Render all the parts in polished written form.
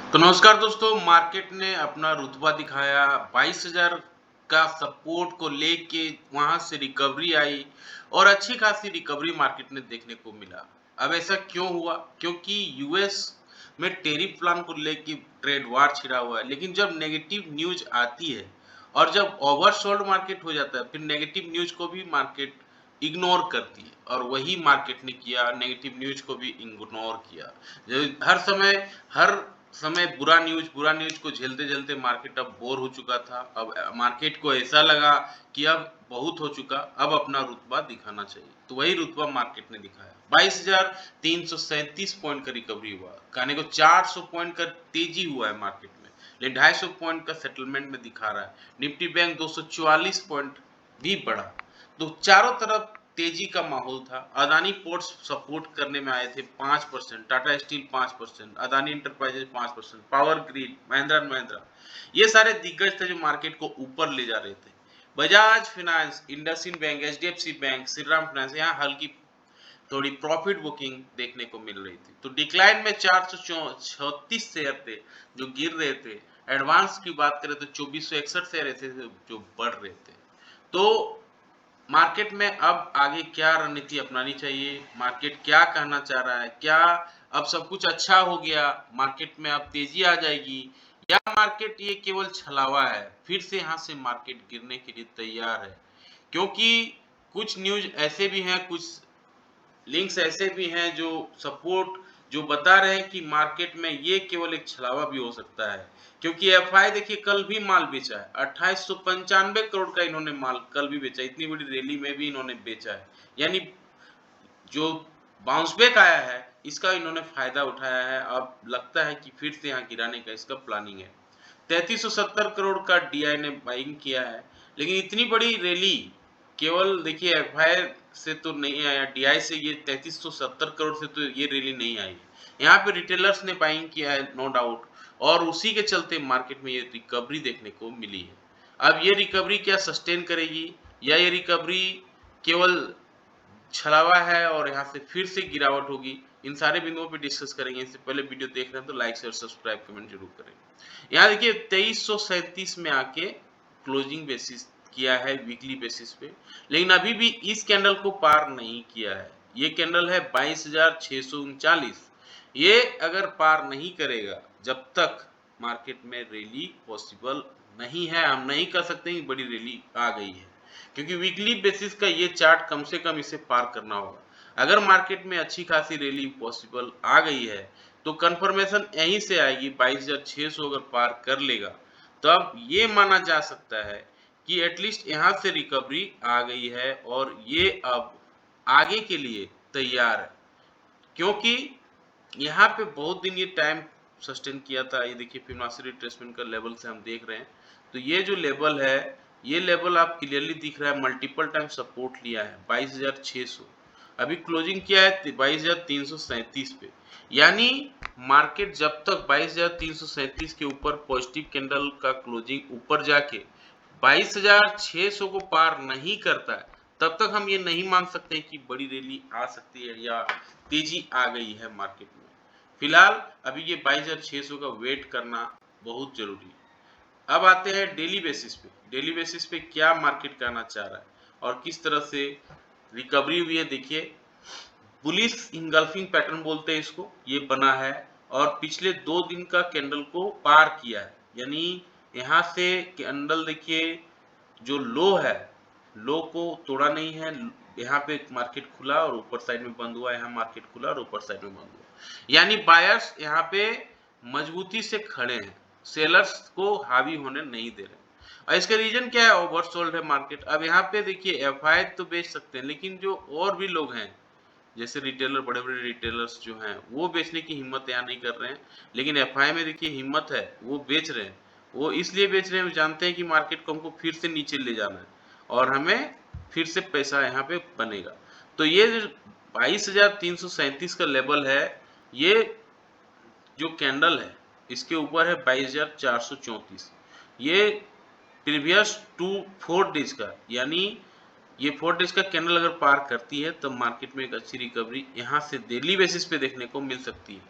तो नमस्कार दोस्तों, मार्केट ने अपना रुतबा दिखाया। 22,000 का सपोर्ट को लेके वहां से रिकवरी आई और अच्छी खासी रिकवरी मार्केट में देखने को मिला। अब ऐसा क्यों हुआ? क्योंकि यूएस में टेरिफ प्लान को लेके ट्रेड वार छिड़ा हुआ है। लेकिन जब नेगेटिव न्यूज आती है और जब ओवरसोल्ड मार्केट हो जाता है, फिर नेगेटिव न्यूज को भी मार्केट इग्नोर करती है और वही मार्केट ने किया, नेगेटिव न्यूज को भी इग्नोर किया। हर समय बुरा न्यूज को झेलते-झेलते मार्केट अब बोर हो चुका था। अब मार्केट को ऐसा लगा कि अब बहुत हो चुका, अब अपना रुतबा दिखाना चाहिए। तो वही रुतबा मार्केट ने दिखाया। 22,337 पॉइंट का रिकवरी हुआ। कहने को 400 पॉइंट का तेजी हुआ है मार्केट में। लेकिन 250 पॉइंट का सेटलमेंट में दिखा रहा है। निफ्टी बैंक 244 पॉइंट भी बढ़ा। तो चारों तरफ तेजी का माहौल था। अदानी पोर्ट्स सपोर्ट करने में आए थे 5%, Tata steel 5%, Adani enterprises 5%, power grid, Mahindra and Mahindra, ये सारे दिग्गज थे जो मार्केट को ऊपर ले जा रहे थे। Bajaj finance, IndusInd bank, HDFC bank, Shriram finance, यहाँ हल्की थोड़ी प्रॉफिट बुकिंग देखने को मिल रही थी। तो डिक्लाइन में 436 शेयर थे जो गिर रहे थे। एडवांस की बात करें तो 2461 शेयर ऐसे थे जो बढ़ रहे थे। तो मार्केट में अब आगे क्या रणनीति अपनानी चाहिए? मार्केट क्या कहना चाह रहा है? क्या अब सब कुछ अच्छा हो गया, मार्केट में अब तेजी आ जाएगी, या मार्केट ये केवल छलावा है, फिर से यहाँ से मार्केट गिरने के लिए तैयार है? क्योंकि कुछ न्यूज ऐसे भी हैं, कुछ लिंक्स ऐसे भी हैं जो सपोर्ट जो बता रहे हैं कि मार्केट में ये केवल एक छलावा भी हो सकता है। क्योंकि एफआई देखिए कल भी माल बेचा है, 2895 करोड़ का इन्होंने माल कल भी बेचा, इतनी बड़ी रैली में भी इन्होंने बेचा है। यानी जो बाउंस बैक आया है इसका इन्होंने फायदा उठाया है। अब लगता है कि फिर से यहाँ गिराने का इसका प्लानिंग है। 3370 करोड़ का डीआई ने बाइंग किया है। लेकिन इतनी बड़ी रैली केवल देखिए एफआई से तो नहीं आया, डीआई से ये 3370 करोड़ से तो ये रैली नहीं आई। यहाँ पे रिटेलर्स ने बाइंग किया है, नो डाउट, और उसी के चलते मार्केट में ये रिकवरी देखने को मिली है। अब ये रिकवरी क्या सस्टेन करेगी, या ये रिकवरी केवल छलावा है और यहाँ से फिर से गिरावट होगी? इन सारे बिंदुओं पे डिस्कस करेंगे। इससे पहले वीडियो देख रहे हैं तो लाइक शेयर सब्सक्राइब कमेंट जरूर करें। यहाँ देखिए 2337 में आके क्लोजिंग बेसिस किया है वीकली बेसिस पे, लेकिन अभी भी इस कैंडल को पार नहीं किया है। ये कैंडल है 22,639। ये अगर पार नहीं करेगा, जब तक मार्केट में रैली पॉसिबल नहीं है, हम नहीं कर सकते कि बड़ी रैली आ गई है। क्योंकि वीकली बेसिस का ये चार्ट कम से कम इसे पार करना होगा। अगर मार्केट में अच्छी खासी रैली पॉसिबल आ गई है तो कंफर्मेशन यहीं से आएगी। 22,600 अगर पार कर लेगा तब ये माना जा सकता है कि एटलीस्ट यहाँ से रिकवरी आ गई है और ये अब आगे के लिए तैयार है। क्योंकि यहाँ पे बहुत दिन ये टाइम सस्टेन किया था। ये देखिए फिबोनाची रिट्रेसमेंट का लेवल से हम देख रहे हैं। तो ये जो लेवल है, ये लेवल आप क्लियरली दिख रहा है, मल्टीपल टाइम सपोर्ट लिया है 22,600। अभी क्लोजिंग किया है 22,337 पे। यानी मार्केट जब तक 22,337 के ऊपर पॉजिटिव कैंडल का क्लोजिंग ऊपर जाके 22,600 को पार नहीं करता है, तब तक हम ये नहीं मान सकते कि बड़ी रैली आ सकती है या तेजी आ गई है मार्केट में। फिलहाल अभी ये 22,600 का वेट करना बहुत जरूरी है। अब आते हैं डेली बेसिस पे। डेली बेसिस पे क्या मार्केट करना चाह रहा है और किस तरह से रिकवरी हुई है? देखिए बुलिश इंगल्फिंग पैटर्न बोलते हैं इसको, ये बना है और पिछले 2 दिन का कैंडल को पार किया है। यानी यहाँ से कैंडल देखिए जो लो है, लो को तोड़ा नहीं है। यहाँ पे मार्केट खुला और ऊपर साइड में बंद हुआ, यहाँ मार्केट खुला और ऊपर साइड में बंद हुआ। यानी बायर्स यहाँ पे मजबूती से खड़े हैं, सेलर्स को हावी होने नहीं दे रहे। और इसका रीजन क्या है? ओवरसोल्ड है मार्केट। अब यहाँ पे देखिए एफआई तो बेच सकते हैं, लेकिन जो और भी लोग हैं जैसे रिटेलर, बड़े बड़े रिटेलर्स जो हैं वो बेचने की हिम्मत यहाँ नहीं कर रहे हैं। लेकिन एफआई में देखिए हिम्मत है, वो बेच रहे हैं। वो इसलिए बेच रहे हैं, वो जानते हैं कि मार्केट को हमको फिर से नीचे ले जाना है और हमें फिर से पैसा यहाँ पे बनेगा। तो ये जो 22,337 का लेवल है, ये जो कैंडल है इसके ऊपर है 22,434। ये प्रीवियस 4 डेज का, यानी ये 4 डेज का कैंडल अगर पार करती है तो मार्केट में एक अच्छी रिकवरी यहाँ से डेली बेसिस पे देखने को मिल सकती है।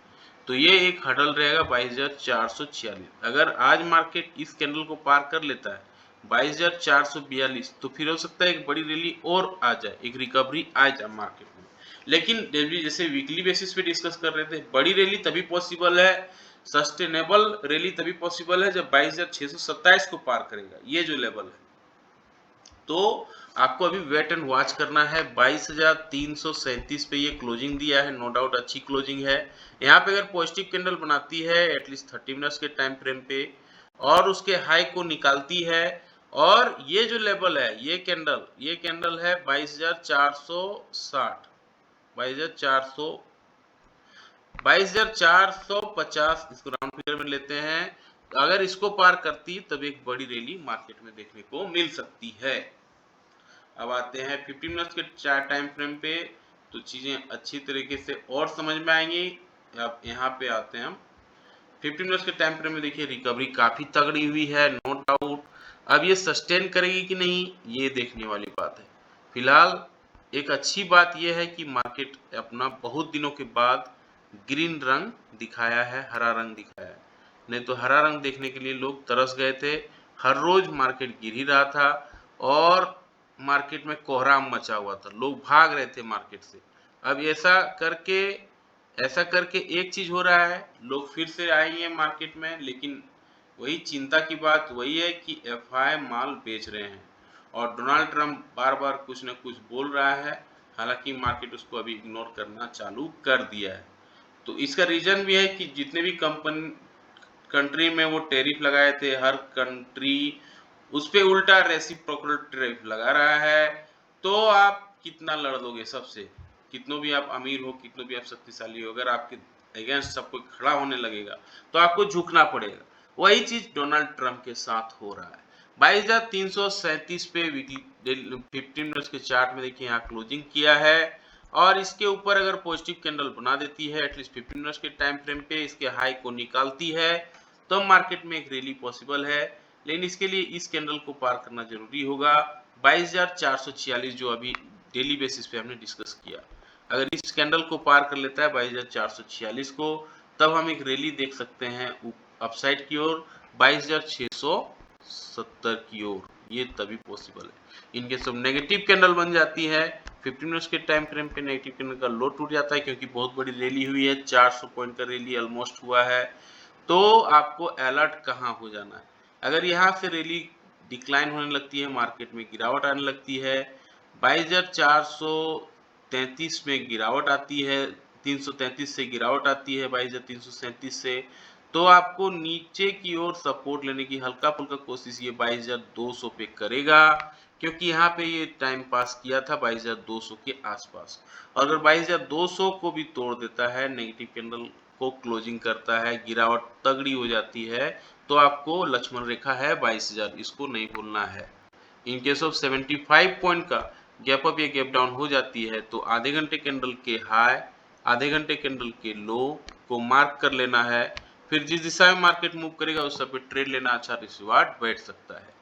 तो ये एक हर्डल रहेगा 22,446। अगर आज मार्केट इस कैंडल को पार कर लेता है 22,442, तो फिर हो सकता है एक बड़ी रैली और आ जाए, एक रिकवरी आ जाए मार्केट में। लेकिन जैसे वीकली बेसिस पे डिस्कस कर रहे थे, बड़ी रैली तभी पॉसिबल है, सस्टेनेबल रैली तभी पॉसिबल है जब 22,627 को पार करेगा, ये जो लेवल है। तो आपको अभी वेट एंड वॉच करना है। 22,337 पे ये क्लोजिंग दिया है, नो डाउट अच्छी क्लोजिंग है। यहाँ पे अगर पॉजिटिव कैंडल बनाती है एटलीस्ट 30 मिनट्स के टाइम फ्रेम पे और उसके हाई को निकालती है, और ये जो लेवल है, ये कैंडल है 22,460, 22,450, इसको राउंड फिगर में लेते हैं। अगर इसको पार करती तब एक बड़ी रैली मार्केट में देखने को मिल सकती है। अब आते हैं 15 मिनट्स के चार टाइम फ्रेम पे, तो चीजें अच्छी तरीके से और समझ में आएंगी। अब यहाँ पे आते हैं हम 15 मिनट्स के टाइम फ्रेम में। देखिए रिकवरी काफी तगड़ी हुई है, नो डाउट। अब ये सस्टेन करेगी कि नहीं, ये देखने वाली बात है। फिलहाल एक अच्छी बात यह है कि मार्केट अपना बहुत दिनों के बाद ग्रीन रंग दिखाया है, हरा रंग दिखाया है। नहीं तो हरा रंग देखने के लिए लोग तरस गए थे, हर रोज मार्केट गिर ही रहा था और मार्केट में कोहराम मचा हुआ था, लोग भाग रहे थे मार्केट से। अब ऐसा करके एक चीज हो रहा है, लोग फिर से आएंगे मार्केट में, लेकिन वही चिंता की बात वही है कि एफआई माल बेच रहे हैं और डोनाल्ड ट्रंप बार बार कुछ न कुछ बोल रहा है, हालांकि मार्केट उसको अभी इग्नोर करना चालू कर दिया है। तो इसका रीजन भी है कि जितने भी कंट्री में वो टैरिफ लगाए थे, हर कंट्री उस पे उल्टा रेसिप्रोकल टैरिफ लगा रहा है। तो आप कितना लड़ लोगे सबसे, कितनों भी आप अमीर हो, कितनों भी आप शक्तिशाली हो, अगर आपके अगेंस्ट सब कोई खड़ा होने लगेगा तो आपको झुकना पड़ेगा। वही चीज डोनाल्ड ट्रंप के साथ हो रहा है। 22,337 पे वीकली 15 मिनट्स के चार्ट में देखिए यहाँ क्लोजिंग किया है, और इसके ऊपर अगर पॉजिटिव कैंडल बना देती है एटलीस्ट 15 मिनट्स के टाइम फ्रेम पे, इसके हाई को निकालती है, तो मार्केट में एक रैली पॉसिबल है। लेकिन इसके लिए इस कैंडल को पार करना जरूरी होगा 22,446, जो अभी डेली बेसिस पे हमने डिस्कस किया। अगर इस कैंडल को पार कर लेता है 22,446 को, तब हम एक रैली देख सकते हैं अपसाइड की ओर 22,670 की ओर, ये तभी पॉसिबल है। इनके सब नेगेटिव कैंडल बन जाती है 15 मिनट्स के टाइम फ्रेम पे, नेगेटिव कैंडल का लो टूट जाता है, क्योंकि बहुत बड़ी रैली हुई है, 400 पॉइंट का रैली ऑलमोस्ट हुआ है। तो आपको अलर्ट कहाँ हो जाना है, अगर यहाँ से रैली डिक्लाइन होने लगती है, मार्केट में गिरावट आने लगती है, 22,433 में गिरावट आती है, 333 से गिरावट आती है 22,337 से, तो आपको नीचे की ओर सपोर्ट लेने की हल्का फुल्का कोशिश ये 22,200 पे करेगा, क्योंकि यहाँ पे ये टाइम पास किया था 22,200 के आसपास। और अगर 22,200 को भी तोड़ देता है, नेगेटिव कैंडल को क्लोजिंग करता है, गिरावट तगड़ी हो जाती है, तो आपको लक्ष्मण रेखा है 22,000, इसको नहीं भूलना है। इन केस ऑफ 75 पॉइंट का गैप अप या गैप डाउन हो जाती है, तो आधे घंटे कैंडल के हाई, आधे घंटे कैंडल के लो को मार्क कर लेना है, फिर जिस दिशा में मार्केट मूव करेगा उस सब पे ट्रेड लेना अच्छा रिवार्ड बैठ सकता है।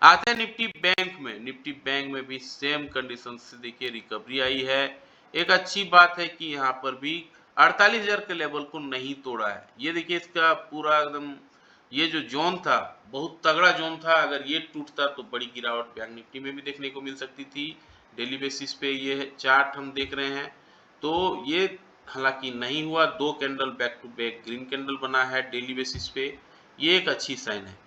आते हैं निफ्टी बैंक में। निफ्टी बैंक में भी सेम कंडीशन से देखिए रिकवरी आई है। एक अच्छी बात है कि यहाँ पर भी 48,000 के लेवल को नहीं तोड़ा है। ये देखिए इसका पूरा एकदम ये जो जोन था बहुत तगड़ा जोन था, अगर ये टूटता तो बड़ी गिरावट बैंक निफ्टी में भी देखने को मिल सकती थी। डेली बेसिस पे ये चार्ट हम देख रहे हैं, तो ये हालांकि नहीं हुआ, दो candle back to back green candle बना है डेली बेसिस पे, ये एक अच्छी साइन है।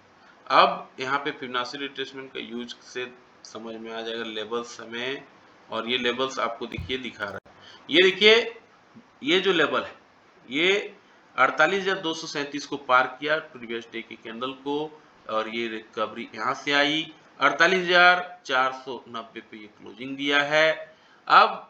अब यहाँ पे फिबोनाची रिट्रेसमेंट का यूज से समझ में आ जाएगा लेवल्स हमें, और ये लेवल्स आपको देखिए दिखा रहा है। ये देखिए ये जो लेवल है ये 48,237 को पार किया प्रीवियस डे के कैंडल को, और ये रिकवरी यहाँ से आई 48,490 पे ये क्लोजिंग दिया है। अब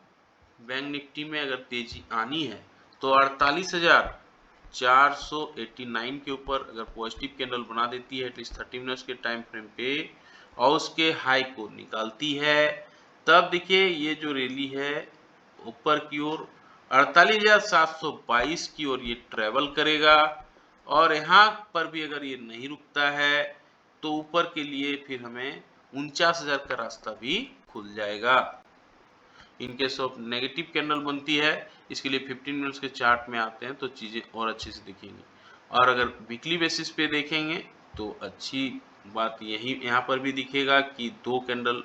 बैंक निफ्टी में अगर तेजी आनी है तो 48,489 के ऊपर अगर पॉजिटिव कैंडल बना देती है एटलीस्ट 30 मिनट्स के टाइम फ्रेम पे, और उसके हाई को निकालती है, तब देखिए ये जो रैली है ऊपर की ओर 48,722 की ओर ये ट्रेवल करेगा, और यहाँ पर भी अगर ये नहीं रुकता है तो ऊपर के लिए फिर हमें 49,000 का रास्ता भी खुल जाएगा। In case of negative candle बनती है, इसके लिए 15 मिनट्स के चार्ट में आते हैं तो चीज़ें और अच्छे से दिखेंगी। और अगर वीकली बेसिस पे देखेंगे तो अच्छी बात यही यहाँ पर भी दिखेगा कि दो कैंडल,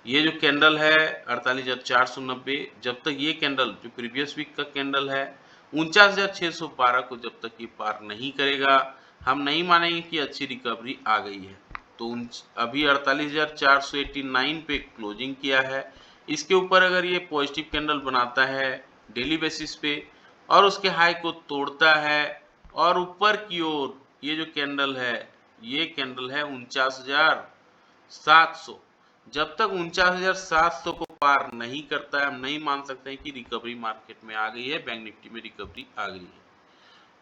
ये जो कैंडल है 48,490, जब तक ये कैंडल जो प्रीवियस वीक का कैंडल है 49,612 को जब तक ये पार नहीं करेगा, हम नहीं मानेंगे कि अच्छी रिकवरी आ गई है। तो अभी 48,489 पे क्लोजिंग किया है। इसके ऊपर अगर ये पॉजिटिव कैंडल बनाता है डेली बेसिस पे और उसके हाई को तोड़ता है और ऊपर की ओर ये जो कैंडल है, ये कैंडल है 49,700, जब तक 49,700 को पार नहीं करता है हम नहीं मान सकते हैं कि रिकवरी मार्केट में आ गई है, बैंक निफ्टी में रिकवरी आ गई है।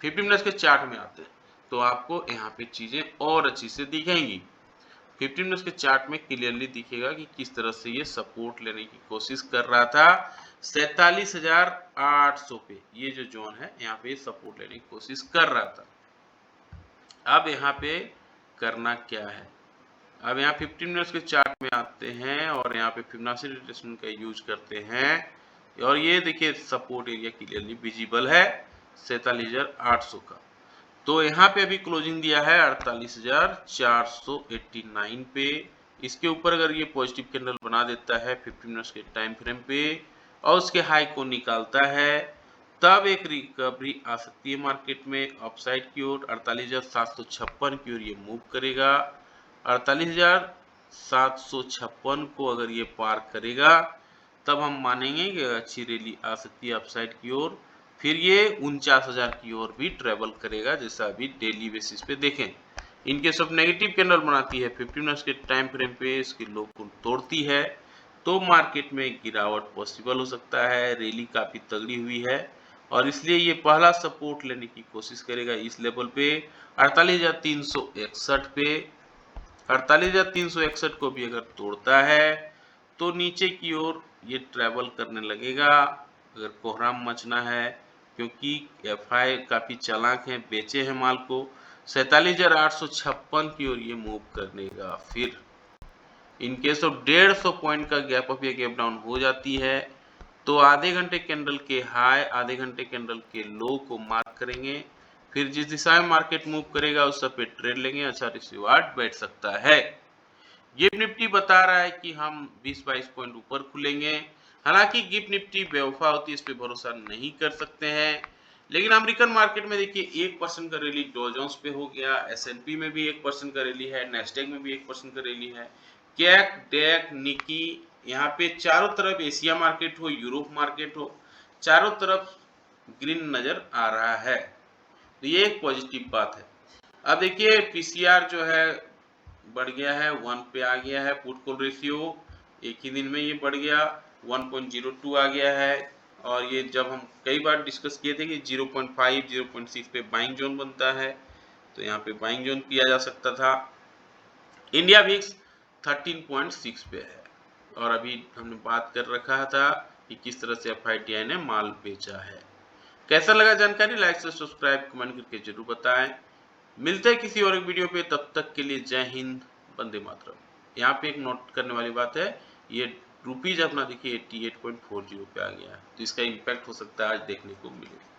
50 मिनट्स के चार्ट में आते हैं तो आपको यहाँ पे चीजें और अच्छी से दिखेंगी। 15 मिनट्स के चार्ट में क्लियरली दिखेगा कि किस तरह से ये सपोर्ट लेने की कोशिश कर रहा था 47,800 पे, ये जो जोन है यहाँ पे सपोर्ट लेने की कोशिश कर रहा था। अब यहाँ पे करना क्या है, अब यहाँ 15 मिनट्स के चार्ट में आते हैं और यहाँ पे फिबोनाची रिट्रेसमेंट का यूज करते हैं और ये देखिए सपोर्ट एरिया क्लियरली विजिबल है 47,800 का। तो यहाँ पे अभी क्लोजिंग दिया है 48,489 पे। इसके ऊपर अगर ये पॉजिटिव कैंडल बना देता है 15 मिनट्स के टाइम फ्रेम पे और उसके हाई को निकालता है, तब एक रिकवरी आ सकती है मार्केट में अपसाइड की ओर 48,756 की ओर ये मूव करेगा। 48,756 को अगर ये पार करेगा तब हम मानेंगे कि अच्छी रैली आ सकती है अपसाइड की ओर, फिर ये 49,000 की ओर भी ट्रेवल करेगा जैसा अभी डेली बेसिस पे देखें। इनके सब नेगेटिव कैंडल बनाती है 15 मिनट्स के टाइम फ्रेम पे, इसके लो को तोड़ती है तो मार्केट में गिरावट पॉसिबल हो सकता है। रैली काफी तगड़ी हुई है और इसलिए ये पहला सपोर्ट लेने की कोशिश करेगा इस लेवल पे 48,361 पे। 48,361 को भी अगर तोड़ता है तो नीचे की ओर ये ट्रेवल करने लगेगा अगर कोहराम मचना है, क्योंकि एफआई काफी चालाक हैं, बेचे हैं माल को 47,856 की ओर ये मूव करनेगा। फिर इन केस ऑफ 150 पॉइंट का गैप अप या गैप डाउन हो जाती है तो आधे घंटे कैंडल के हाई आधे घंटे कैंडल के लो को मार्क करेंगे, फिर जिस दिशा में मार्केट मूव करेगा उस सब पे ट्रेड लेंगे, अच्छा रिसीवार्ड बैठ सकता है। गिफ्ट निफ्टी बता रहा है कि हम 20-22 पॉइंट ऊपर खुलेंगे। हालांकि गिफ्ट निफ्टी बेवफा होती है, इस पे भरोसा नहीं कर सकते हैं। लेकिन अमेरिकन मार्केट में देखिए 1% का रैली डॉ जोन्स पे हो गया, S&P में भी 1% का रैली है, नेस्डेक में भी 1% का रैली है, कैक डेक निकी, यहाँ पे चारों तरफ एशिया मार्केट हो यूरोप मार्केट हो चारों तरफ ग्रीन नजर आ रहा है, तो ये एक पॉजिटिव बात है। अब देखिए पीसीआर जो है बढ़ गया है 1 पे आ गया है, पुट कॉल रेशियो एक ही दिन में ये बढ़ गया 1.02 आ गया है। और ये जब हम कई बार डिस्कस किए थे कि 0.5 0.6 पे बाइंग जोन बनता है, तो यहाँ पे बाइंग जोन किया जा सकता था। इंडिया विक्स 13.6 पे है और अभी हमने बात कर रखा था कि किस तरह से FITI ने माल बेचा है। कैसा लगा जानकारी, लाइक से सब्सक्राइब कमेंट करके जरूर बताएं। मिलते हैं किसी और एक वीडियो पे, तब तक के लिए जय हिंद, वंदे मातरम। यहाँ पे एक नोट करने वाली बात है, ये रुपीज अपना देखिए 88.40 पे आ गया है, तो इसका इम्पैक्ट हो सकता है आज देखने को मिले।